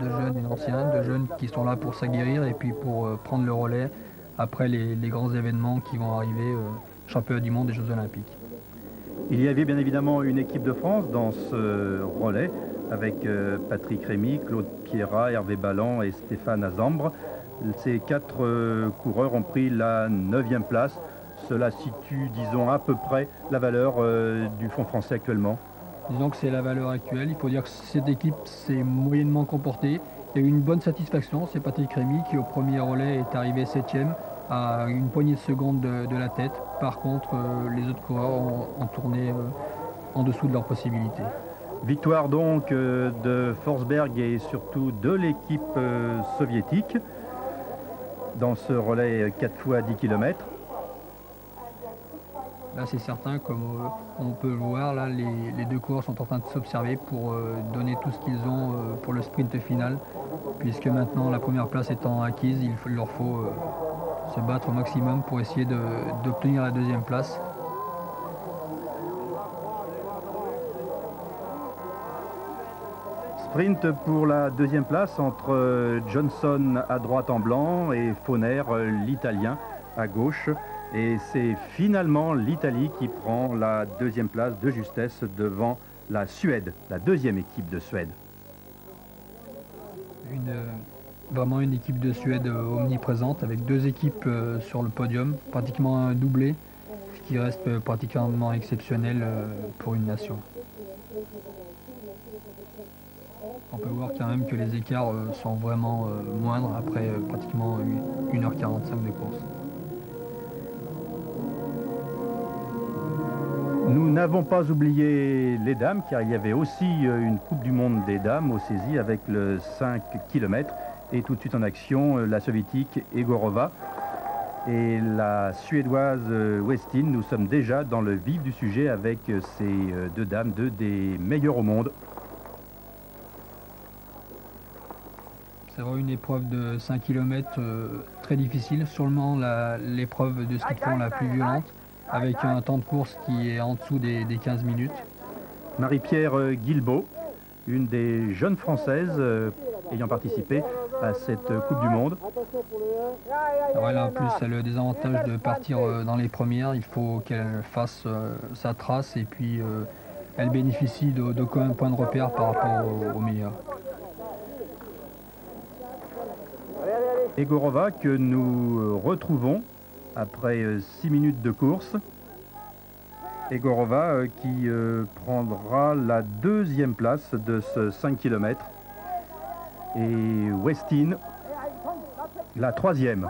deux jeunes et anciens, deux jeunes qui sont là pour s'aguerrir et puis pour prendre le relais après les grands événements qui vont arriver, championnat du monde et Jeux Olympiques. Il y avait bien évidemment une équipe de France dans ce relais avec Patrick Rémy, Claude Pierrat, Hervé Ballan et Stéphane Azambre. Ces quatre coureurs ont pris la 9e place. Cela situe, disons, à peu près la valeur du fonds français actuellement. Disons que c'est la valeur actuelle. Il faut dire que cette équipe s'est moyennement comportée. Il y a eu une bonne satisfaction. C'est Patrick Rémy qui, au premier relais, est arrivé 7e à une poignée de secondes de la tête. Par contre, les autres coureurs ont tourné en dessous de leurs possibilités. Victoire donc de Forsberg et surtout de l'équipe soviétique dans ce relais 4 fois 10 km. Là, c'est certain, comme on peut le voir, là, les deux coureurs sont en train de s'observer pour donner tout ce qu'ils ont pour le sprint final, puisque maintenant, la première place étant acquise, il leur faut se battre au maximum pour essayer d'obtenir la 2e place. Sprint pour la 2e place entre Johnson à droite en blanc et Fauner, l'Italien, à gauche. Et c'est finalement l'Italie qui prend la 2e place de justesse devant la Suède, la 2e équipe de Suède. Vraiment une équipe de Suède omniprésente avec deux équipes sur le podium, pratiquement un doublé, ce qui reste pratiquement exceptionnel pour une nation. On peut voir quand même que les écarts sont vraiment moindres après pratiquement 1h45 de course. Nous n'avons pas oublié les dames, car il y avait aussi une Coupe du Monde des dames au saisie avec le 5 km. Et tout de suite en action, la soviétique Egorova et la suédoise Westin. Nous sommes déjà dans le vif du sujet avec ces deux dames, deux des meilleures au monde. C'est vraiment une épreuve de 5 km très difficile, sûrement l'épreuve de ski de fond la plus violente, avec un temps de course qui est en dessous des 15 minutes. Marie-Pierre Guilbault, une des jeunes Françaises ayant participé à cette Coupe du Monde. Voilà, en plus, elle a le désavantage de partir dans les premières. Il faut qu'elle fasse sa trace et puis elle bénéficie d'aucun point de repère par rapport aux meilleurs. Egorova que nous retrouvons après 6 minutes de course. Egorova qui prendra la 2e place de ce 5 km. Et Westin, la 3e.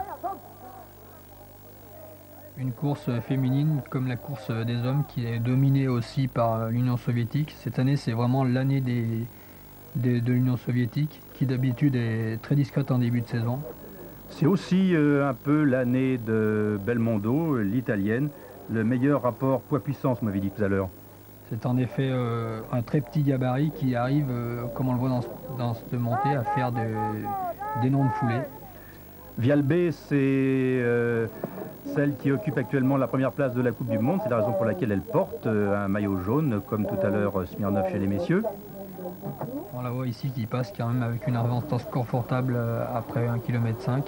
Une course féminine comme la course des hommes qui est dominée aussi par l'Union soviétique. Cette année, c'est vraiment l'année de l'Union soviétique qui d'habitude est très discrète en début de saison. C'est aussi un peu l'année de Belmondo, l'italienne, le meilleur rapport poids-puissance, m'avait dit tout à l'heure. C'est en effet un très petit gabarit qui arrive, comme on le voit dans cette montée, à faire d'énormes foulées. Vialbé, c'est celle qui occupe actuellement la 1re place de la Coupe du Monde. C'est la raison pour laquelle elle porte un maillot jaune, comme tout à l'heure Smirnov chez les messieurs. On la voit ici qui passe quand même avec une avance confortable après 1,5 km.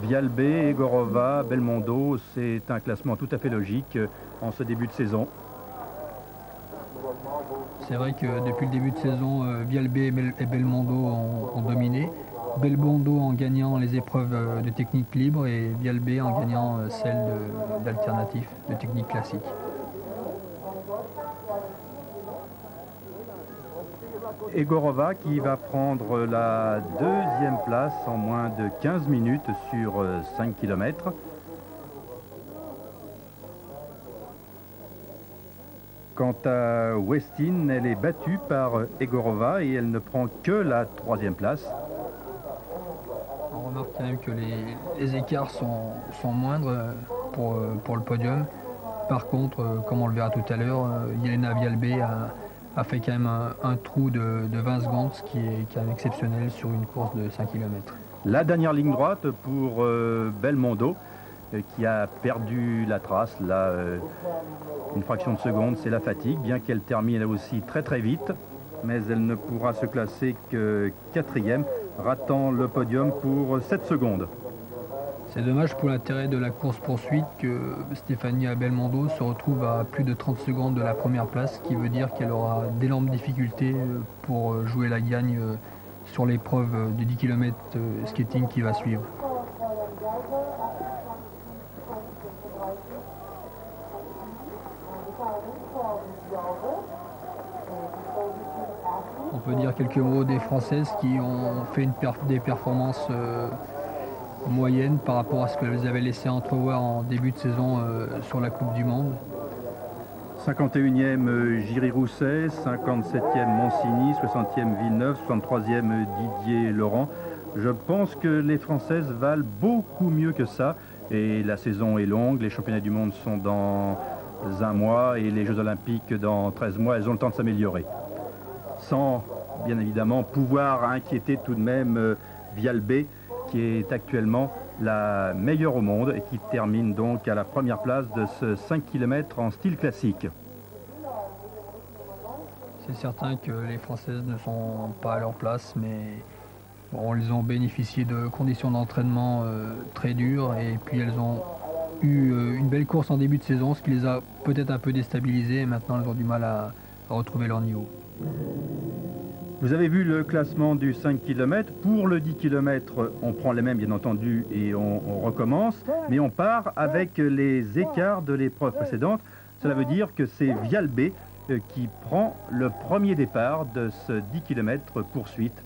Vialbé, Egorova, Belmondo, c'est un classement tout à fait logique en ce début de saison. C'est vrai que depuis le début de saison, Vialbé et Belmondo ont dominé. Belmondo en gagnant les épreuves de technique libre et Vialbé en gagnant celles d'alternatif, de technique classique. Egorova qui va prendre la 2e place en moins de 15 minutes sur 5 km. Quant à Westin, elle est battue par Egorova et elle ne prend que la 3e place. On remarque quand même que les écarts sont moindres pour le podium. Par contre, comme on le verra tout à l'heure, Yelena Vialbé a fait quand même un trou de 20 secondes, ce qui est quand même exceptionnel sur une course de 5 km. La dernière ligne droite pour Belmondo, qui a perdu la trace, là, une fraction de seconde, c'est la fatigue, bien qu'elle termine elle aussi très très vite. mais elle ne pourra se classer que 4e, ratant le podium pour 7 secondes. C'est dommage pour l'intérêt de la course-poursuite que Stefania Belmondo se retrouve à plus de 30 secondes de la première place, ce qui veut dire qu'elle aura d'énormes difficultés pour jouer la gagne sur l'épreuve de 10 km skating qui va suivre. On peut dire quelques mots des Françaises qui ont fait des performances moyennes par rapport à ce qu'elles avaient laissé entrevoir en début de saison sur la Coupe du Monde. 51e Giry Rousset, 57e Monsigny, 60e Villeneuve, 63e Didier Laurent. Je pense que les Françaises valent beaucoup mieux que ça. Et la saison est longue, les championnats du monde sont dans un mois et les Jeux Olympiques dans 13 mois. Elles ont le temps de s'améliorer. Sans, bien évidemment, pouvoir inquiéter tout de même Vialbé, qui est actuellement la meilleure au monde et qui termine donc à la première place de ce 5 km en style classique. C'est certain que les Françaises ne sont pas à leur place, mais bon, elles ont bénéficié de conditions d'entraînement très dures et puis elles ont eu une belle course en début de saison, ce qui les a peut-être un peu déstabilisées et maintenant elles ont du mal à retrouver leur niveau. Vous avez vu le classement du 5 km. Pour le 10 km, on prend les mêmes, bien entendu, et on recommence. Mais on part avec les écarts de l'épreuve précédente. Cela veut dire que c'est Vialbé qui prend le premier départ de ce 10 km poursuite.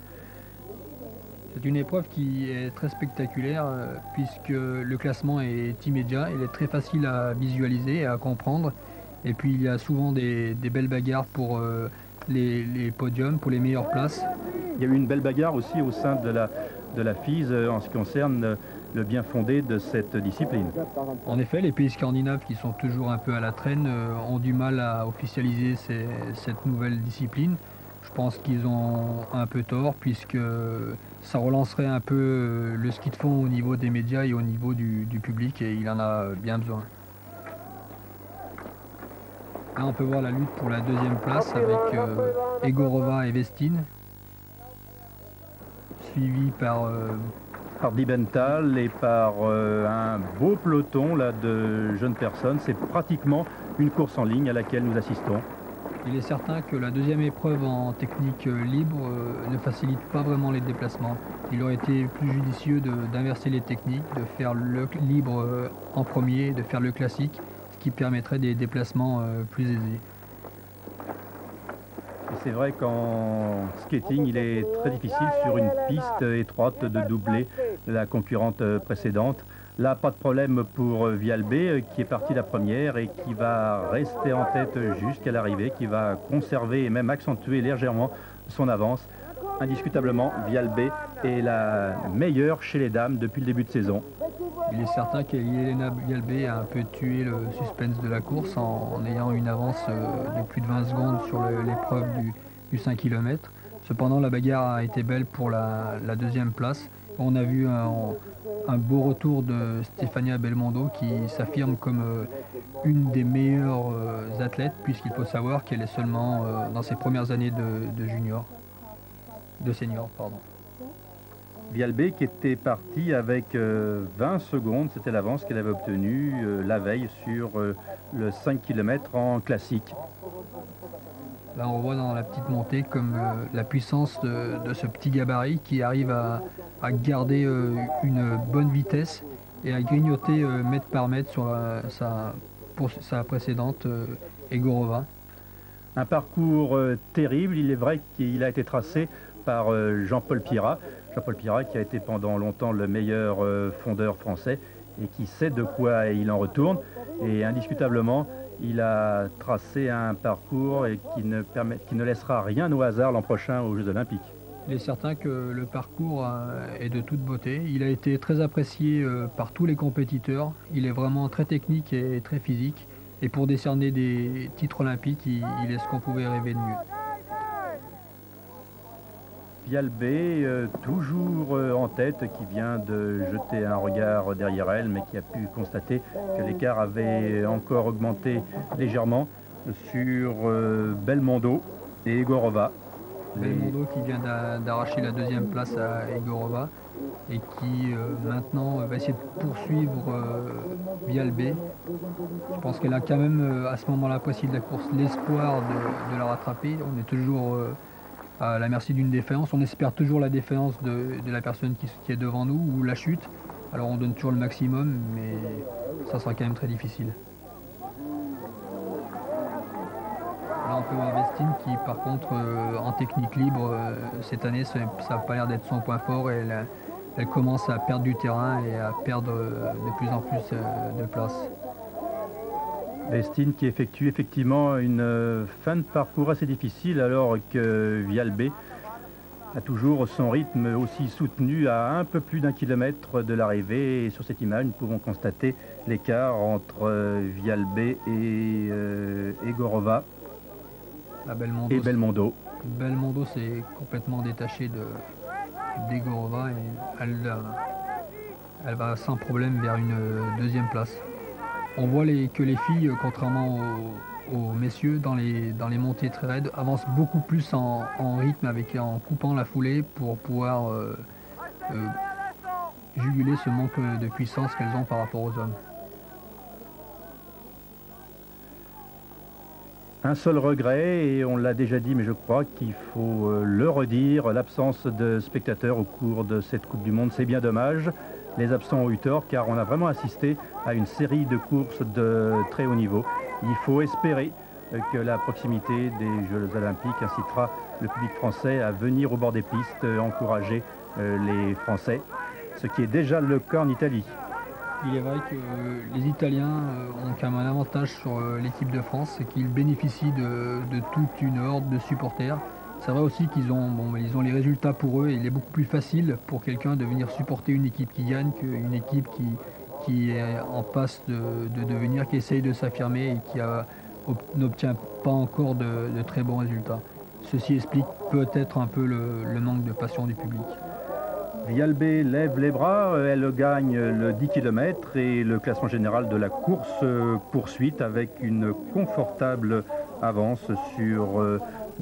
C'est une épreuve qui est très spectaculaire puisque le classement est immédiat. Il est très facile à visualiser et à comprendre. Et puis il y a souvent des belles bagarres pour les podiums, pour les meilleures places. Il y a eu une belle bagarre aussi au sein de la FIS en ce qui concerne le bien fondé de cette discipline. En effet, les pays scandinaves qui sont toujours un peu à la traîne ont du mal à officialiser cette nouvelle discipline. Je pense qu'ils ont un peu tort puisque ça relancerait un peu le ski de fond au niveau des médias et au niveau du public et il en a bien besoin. Là, on peut voir la lutte pour la deuxième place avec Egorova et Vestine, suivi par Dibental et par un beau peloton là, de jeunes personnes. C'est pratiquement une course en ligne à laquelle nous assistons. Il est certain que la deuxième épreuve en technique libre ne facilite pas vraiment les déplacements. Il aurait été plus judicieux d'inverser les techniques, de faire le libre en premier, de faire le classique, ce qui permettrait des déplacements plus aisés. C'est vrai qu'en skating, il est très difficile sur une piste étroite de doubler la concurrente précédente. Là, pas de problème pour Vialbé qui est parti la première et qui va rester en tête jusqu'à l'arrivée, qui va conserver et même accentuer légèrement son avance. Indiscutablement, Vialbé est la meilleure chez les dames depuis le début de saison. Il est certain qu'Elena Vialbé a un peu tué le suspense de la course en ayant une avance de plus de 20 secondes sur l'épreuve du 5 km. Cependant, la bagarre a été belle pour la deuxième place. On a vu un beau retour de Stefania Belmondo qui s'affirme comme une des meilleures athlètes puisqu'il faut savoir qu'elle est seulement dans ses premières années de senior. Vialbé qui était parti avec 20 secondes, c'était l'avance qu'elle avait obtenue la veille sur le 5 km en classique. Là on voit dans la petite montée comme la puissance de ce petit gabarit qui arrive à garder une bonne vitesse et à grignoter mètre par mètre sur sa précédente Egorova. Un parcours terrible, il est vrai qu'il a été tracé par Jean-Paul Pirat. Jean-Paul Pirat qui a été pendant longtemps le meilleur fondeur français et qui sait de quoi il en retourne. Et indiscutablement, il a tracé un parcours qui ne laissera rien au hasard l'an prochain aux Jeux Olympiques. Il est certain que le parcours est de toute beauté. Il a été très apprécié par tous les compétiteurs. Il est vraiment très technique et très physique. Et pour décerner des titres olympiques, il est ce qu'on pouvait rêver de mieux. Vialbé, toujours en tête, qui vient de jeter un regard derrière elle, mais qui a pu constater que l'écart avait encore augmenté légèrement sur Belmondo et Egorova. Belmondo qui vient d'arracher la deuxième place à Egorova et qui maintenant va essayer de poursuivre Vialbé. Je pense qu'elle a quand même à ce moment-là précis de la course l'espoir de la rattraper. On est toujours à la merci d'une défaillance. On espère toujours la défaillance de la personne qui est devant nous ou la chute. Alors on donne toujours le maximum, mais ça sera quand même très difficile. Là on peut voir Vestine qui par contre en technique libre cette année ça n'a pas l'air d'être son point fort et elle commence à perdre du terrain et à perdre de plus en plus de place. Vestine qui effectue effectivement une fin de parcours assez difficile alors que Vialbé a toujours son rythme aussi soutenu à un peu plus d'1 kilomètre de l'arrivée. Et sur cette image, nous pouvons constater l'écart entre Vialbé et Egorova et Belmondo. Belmondo s'est complètement détaché d'Egorova et elle va sans problème vers une deuxième place. On voit que les filles, contrairement aux messieurs, dans les montées très raides, avancent beaucoup plus en rythme en coupant la foulée pour pouvoir juguler ce manque de puissance qu'elles ont par rapport aux hommes. Un seul regret, et on l'a déjà dit, mais je crois qu'il faut le redire, l'absence de spectateurs au cours de cette Coupe du Monde, c'est bien dommage. Les absents ont eu tort car on a vraiment assisté à une série de courses de très haut niveau. Il faut espérer que la proximité des Jeux Olympiques incitera le public français à venir au bord des pistes, encourager les Français, ce qui est déjà le cas en Italie. Il est vrai que les Italiens ont quand même un avantage sur l'équipe de France, c'est qu'ils bénéficient de toute une horde de supporters. C'est vrai aussi qu'ils ont les résultats pour eux et il est beaucoup plus facile pour quelqu'un de venir supporter une équipe qui gagne qu'une équipe qui est en passe de devenir, qui essaye de s'affirmer et qui n'obtient pas encore de très bons résultats. Ceci explique peut-être un peu le manque de passion du public. Vialbé lève les bras, elle gagne le 10 km et le classement général de la course poursuite avec une confortable avance sur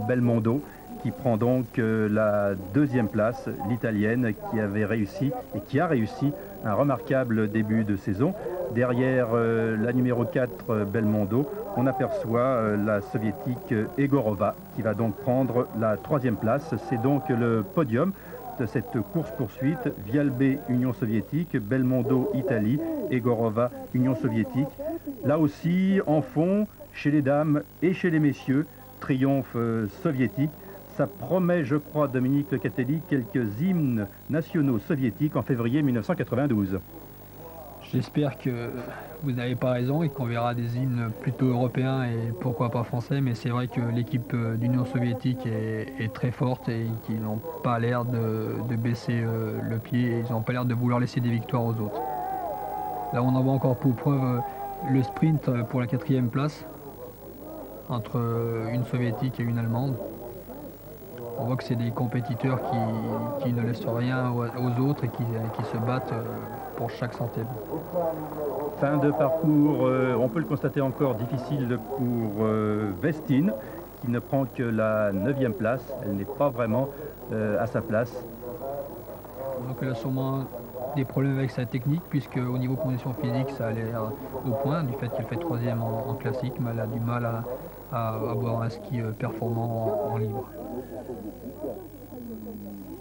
Belmondo qui prend donc la deuxième place, l'italienne qui avait réussi et qui a réussi un remarquable début de saison. Derrière la numéro 4 Belmondo, on aperçoit la soviétique Egorova qui va donc prendre la troisième place. C'est donc le podium de cette course-poursuite, Vialbé, Union soviétique, Belmondo, Italie, Egorova, Union soviétique. Là aussi, en fond, chez les dames et chez les messieurs, triomphe soviétique. Ça promet, je crois, Dominique Locatelli, quelques hymnes nationaux soviétiques en février 1992. J'espère que vous n'avez pas raison et qu'on verra des hymnes plutôt européens et pourquoi pas français, mais c'est vrai que l'équipe d'Union soviétique est très forte et qu'ils n'ont pas l'air de baisser le pied et ils n'ont pas l'air de vouloir laisser des victoires aux autres. Là on en voit encore pour preuve le sprint pour la 4e place entre une soviétique et une allemande. On voit que c'est des compétiteurs qui ne laissent rien aux autres et qui se battent pour chaque centième. Fin de parcours, on peut le constater encore difficile pour Vestine, qui ne prend que la 9e place. Elle n'est pas vraiment à sa place. Donc elle a sûrement des problèmes avec sa technique, puisque au niveau conditions physiques, ça a l'air au point, du fait qu'elle fait 3e en classique, mais elle a du mal à avoir un ski performant en libre.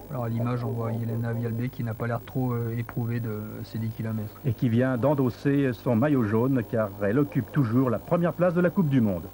Alors à l'image, on voit Jelena Vialbé qui n'a pas l'air trop éprouvée de ces 10 km. Et qui vient d'endosser son maillot jaune, car elle occupe toujours la première place de la Coupe du Monde.